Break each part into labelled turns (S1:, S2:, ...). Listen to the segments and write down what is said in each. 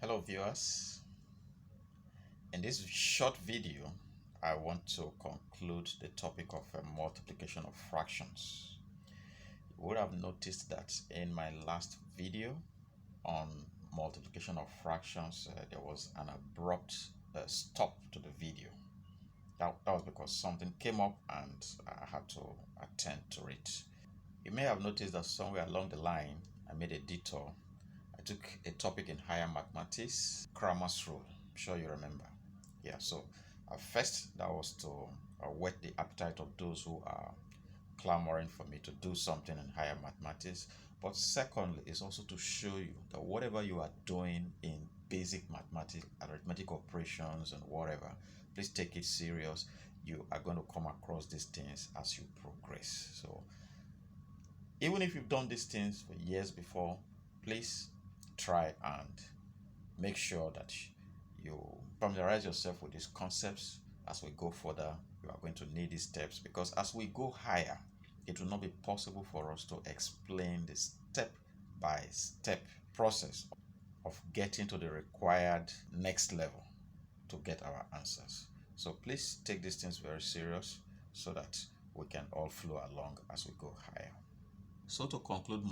S1: Hello viewers, in this short video I want to conclude the topic of multiplication of fractions. You would have noticed that in my last video on multiplication of fractions there was an abrupt stop to the video. That was because something came up and I had to attend to it. You may have noticed that somewhere along the line I made a detour. I took a topic in higher mathematics, Cramer's rule. I'm sure you remember. Yeah, so first that was to whet the appetite of those who are clamoring for me to do something in higher mathematics. But secondly, is also to show you that whatever you are doing in basic mathematics, arithmetic operations and whatever, please take it serious. You are going to come across these things as you progress. So even if you've done these things for years before, please try and make sure that you familiarize yourself with these concepts. As we go further, you are going to need these steps, because as we go higher, it will not be possible for us to explain the step-by-step process of getting to the required next level to get our answers. So please take these things very serious so that we can all flow along as we go higher. So to conclude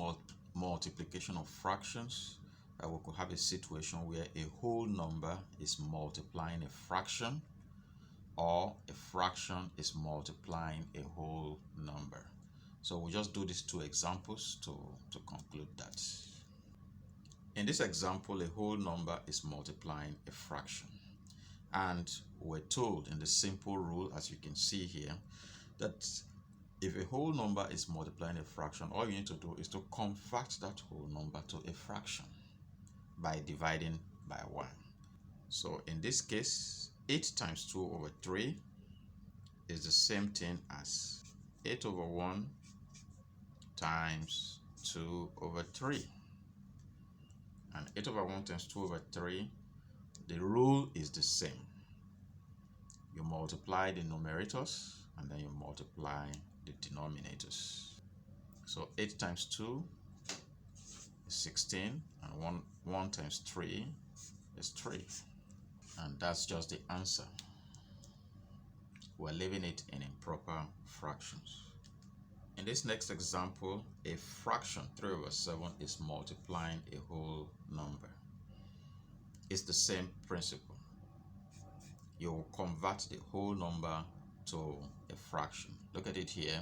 S1: multiplication of fractions, we could have a situation where a whole number is multiplying a fraction, or a fraction is multiplying a whole number. So we'll just do these two examples to conclude that. In this example, a whole number is multiplying a fraction. And we're told in the simple rule, as you can see here, that if a whole number is multiplying a fraction, all you need to do is to convert that whole number to a fraction by dividing by 1. So in this case, 8 times 2 over 3 is the same thing as 8 over 1 times 2 over 3. And 8 over 1 times 2 over 3, the rule is the same. You multiply the numerators and then you multiply the denominators. So 8 times 2 is 16, and 1 times 3 is 3. And that's just the answer. We're leaving it in improper fractions. In this next example, a fraction 3 over 7 is multiplying a whole number. It's the same principle. You will convert the whole number to a fraction. Look at it here.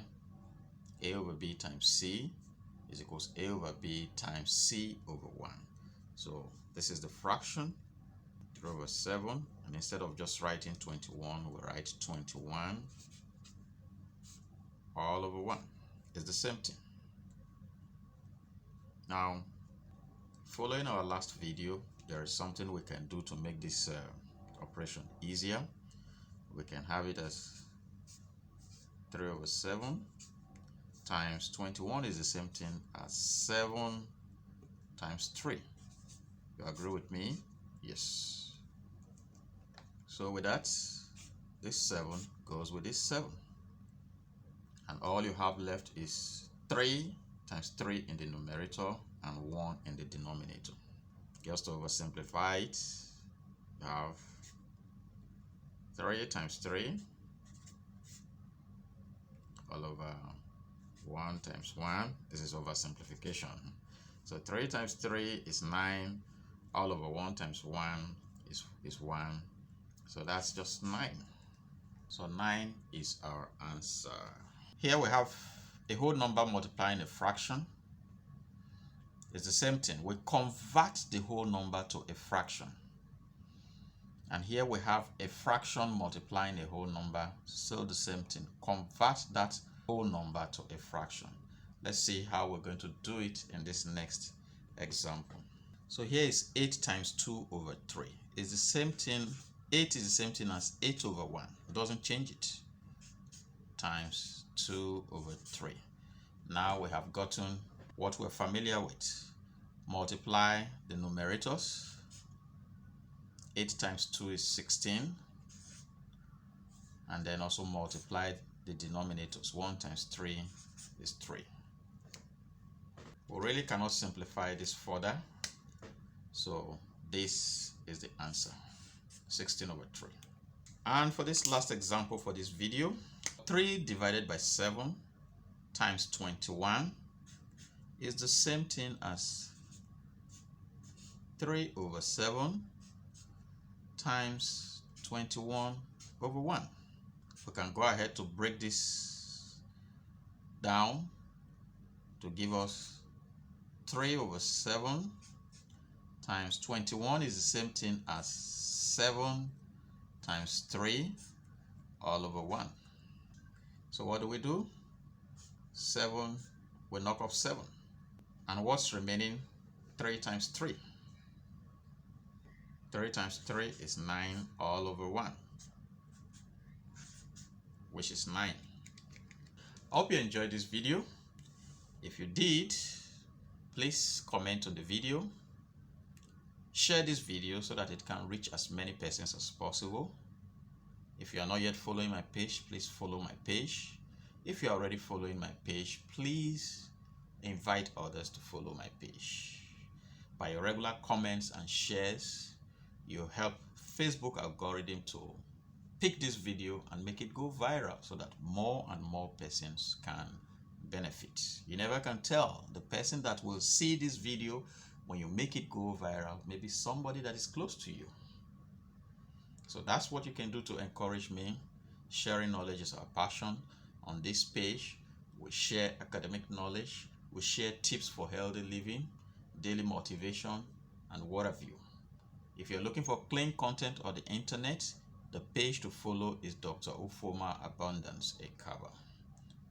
S1: A over b times c is equals a over b times c over 1. So this is the fraction, 3 over 7, and instead of just writing 21, we write 21 all over 1. It's the same thing. Now, following our last video, there is something we can do to make this operation easier. We can have it as 3 over 7 times 21 is the same thing as 7 times 3. You agree with me? Yes. So with that, this 7 goes with this 7. And all you have left is 3 times 3 in the numerator and 1 in the denominator. Just to oversimplify it, you have 3 times 3 all over 1 times 1. This is oversimplification. So 3 times 3 is 9. All over 1 times 1 is 1. So that's just 9. So 9 is our answer. Here we have a whole number multiplying a fraction. It's the same thing. We convert the whole number to a fraction. And here we have a fraction multiplying a whole number. So the same thing. Convert that whole number to a fraction. Let's see how we're going to do it in this next example. So here is 8 times 2 over 3. It's the same thing. 8 is the same thing as 8 over 1. It doesn't change it. Times 2 over 3. Now we have gotten what we're familiar with. Multiply the numerators. 8 times 2 is 16. And then also multiply the denominators. 1 times 3 is 3. We really cannot simplify this further. So this is the answer, 16/3. And for this last example for this video, 3 divided by 7 times 21 is the same thing as 3/7 times 21/1. We can go ahead to break this down to give us 3/7 times 21 is the same thing as 7 times 3 all over 1. So what do? 7, we knock off 7. And what's remaining? 3 times 3. 3 times 3 is 9 all over 1, which is 9. I hope you enjoyed this video. If you did, please comment on the video. Share this video so that it can reach as many persons as possible. If you are not yet following my page, please follow my page. If you are already following my page, please invite others to follow my page. By your regular comments and shares, you help Facebook algorithm to pick this video and make it go viral so that more and more persons can benefit. You never can tell. The person that will see this video when you make it go viral, maybe somebody that is close to you. So that's what you can do to encourage me. Sharing knowledge is our passion. On this page, we share academic knowledge, we share tips for healthy living, daily motivation, and what have you. If you're looking for clean content on the internet, the page to follow is Dr. Ufoma Abundance Ekaba.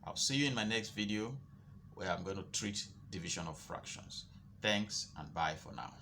S1: I'll see you in my next video where I'm going to treat division of fractions. Thanks and bye for now.